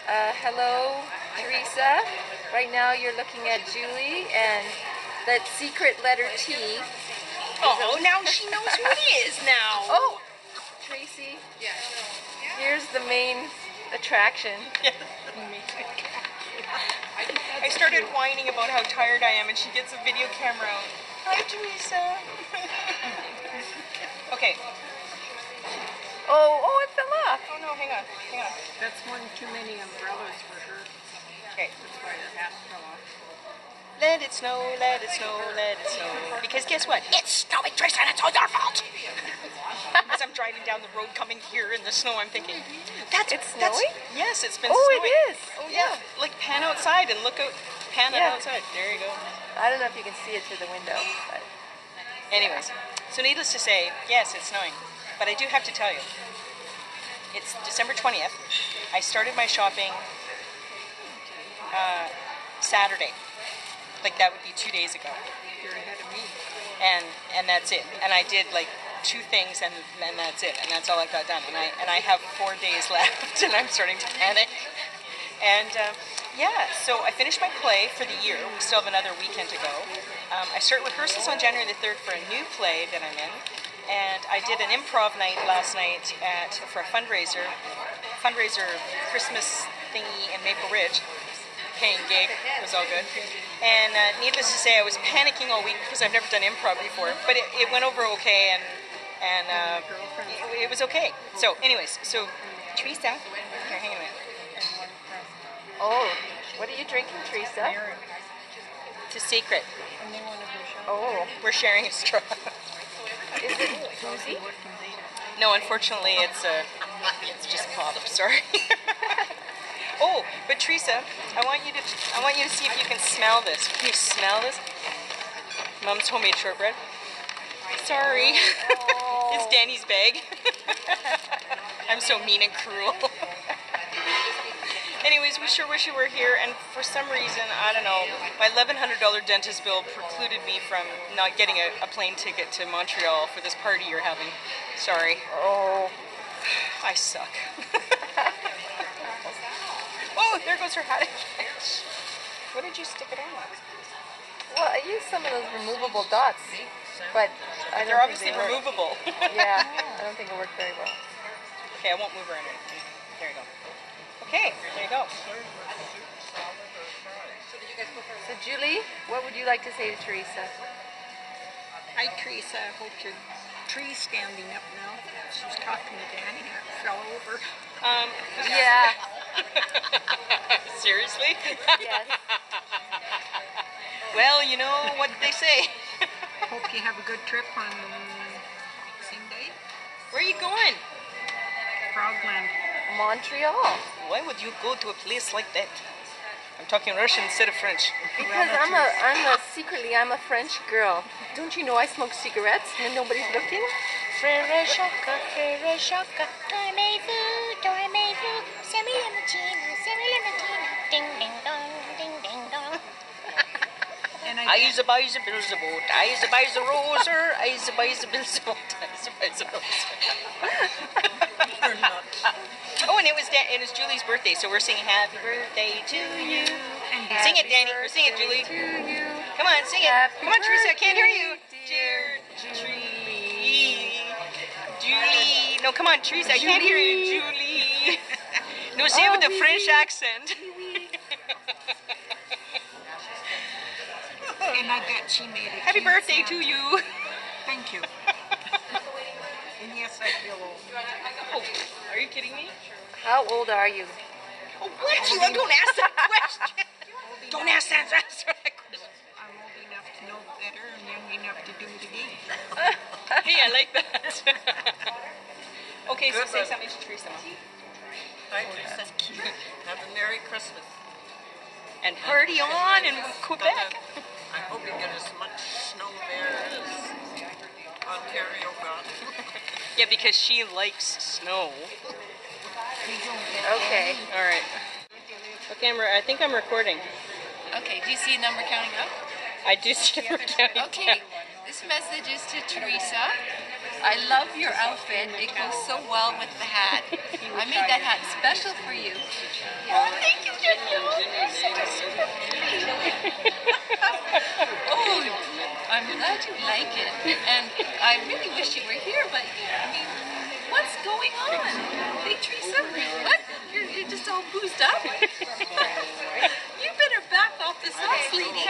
Hello, Teresa. Right now you're looking at Julie and that secret letter T. Oh, now she knows who it is now. Oh, Tracy. Here's the main attraction. I started whining about how tired I am, and she gets a video camera out. Hi, Teresa. Okay. Oh, it fell off. Oh no, hang on. That's one too many umbrellas for her. Okay. That's why the hat fell off. Let it snow, let it snow, let it snow. Because guess what? It's snowing, Teresa, and it's all your fault. As I'm driving down the road coming here in the snow, I'm thinking, It's snowing? Yes, it's been Oh, snowing. it is. Oh yeah. Like pan outside and look out. Pan it Yeah. outside. There you go. I don't know if you can see it through the window, but Anyways, so needless to say, yes, it's snowing. But I do have to tell you, it's December 20th. I started my shopping Saturday. Like that would be 2 days ago. You're ahead of me. And that's it. And I did like 2 things and that's it. And that's all I got done. And I have 4 days left and I'm starting to panic. And yeah, so I finished my play for the year. We still have another weekend to go. I start rehearsals on January the 3rd for a new play that I'm in. And I did an improv night last night for a fundraiser Christmas thingy in Maple Ridge. Paying gig. It was all good. And needless to say, I was panicking all week because I've never done improv before. But it went over okay, and it was okay. So anyways, so Teresa, here, hang on a minute. oh, what are you drinking, Teresa? It's a secret. Oh, We're sharing a straw. is it boozy? No, unfortunately, it's just pop. I'm sorry. Oh, but Teresa, I want you to see if you can smell this. Can you smell this? Mom's homemade shortbread. Sorry. It's Danny's bag. I'm so mean and cruel. Anyways, we sure wish you were here, and for some reason, I don't know, my $1,100 dentist bill precluded me from not getting a plane ticket to Montreal for this party you're having. Sorry. Oh, I suck. Oh, there goes her hat. What did you stick it on? well, I used some of those removable dots, but I don't They're think obviously they work. removable. Yeah, I don't think it worked very well. Okay, I won't move her in it. There you go. Okay, there you go. So, Julie, what would you like to say to Teresa? Hi, Teresa. I hope your tree's standing up now. She's talking to Danny. It fell over. Yeah. Seriously? Yes. Well, you know what they say. Hope you have a good trip on Boxing Day. Where are you going? Frogland. Montreal. Why would you go to a place like that? I'm talking Russian instead of French. Because secretly I'm a French girl. Don't you know I smoke cigarettes when nobody's looking? Frere Shaka, dormez-vous, semi-limousine, ding ding dong, ding ding dong. And Eyes buy the bills a boat, eyes buy the roser, eyes buy the bills a boat, eyes buy the roser. Oh, and it was Julie's birthday, so we're singing Happy Birthday to you. Sing it, Danny, or sing it, Julie. To you. Come on, sing it. Happy Come on, Teresa, I can't hear you. birthday, Julie. No, come on, Teresa, I can't hear you. Julie. No, say it with a French accent. And I bet she made it. Happy birthday to you. Thank you. And yes, I feel old. Oh, are you kidding me? How old are you? Oh, what? You don't ask that question. Don't ask that question. I'm old enough to know better and young enough to do it again. Hey, I like that. Okay, so say something to Teresa. Hi, Teresa. Have a Merry Christmas. And party on in Quebec. I hope you get as much snow there as Ontario got. Yeah, because she likes snow. Okay. All right. Okay, I think I'm recording. Okay, do you see a number counting up? I do see the counting Okay, down. this message is to Teresa. I love your outfit. It goes so well with the hat. I made that hat special for you. Oh, thank you, Danielle. Oh, I'm glad you like it. And I really wish you were here, but I mean, what's going on? Hey, Teresa, what? You're just all boozed up? You better back off the sauce, lady.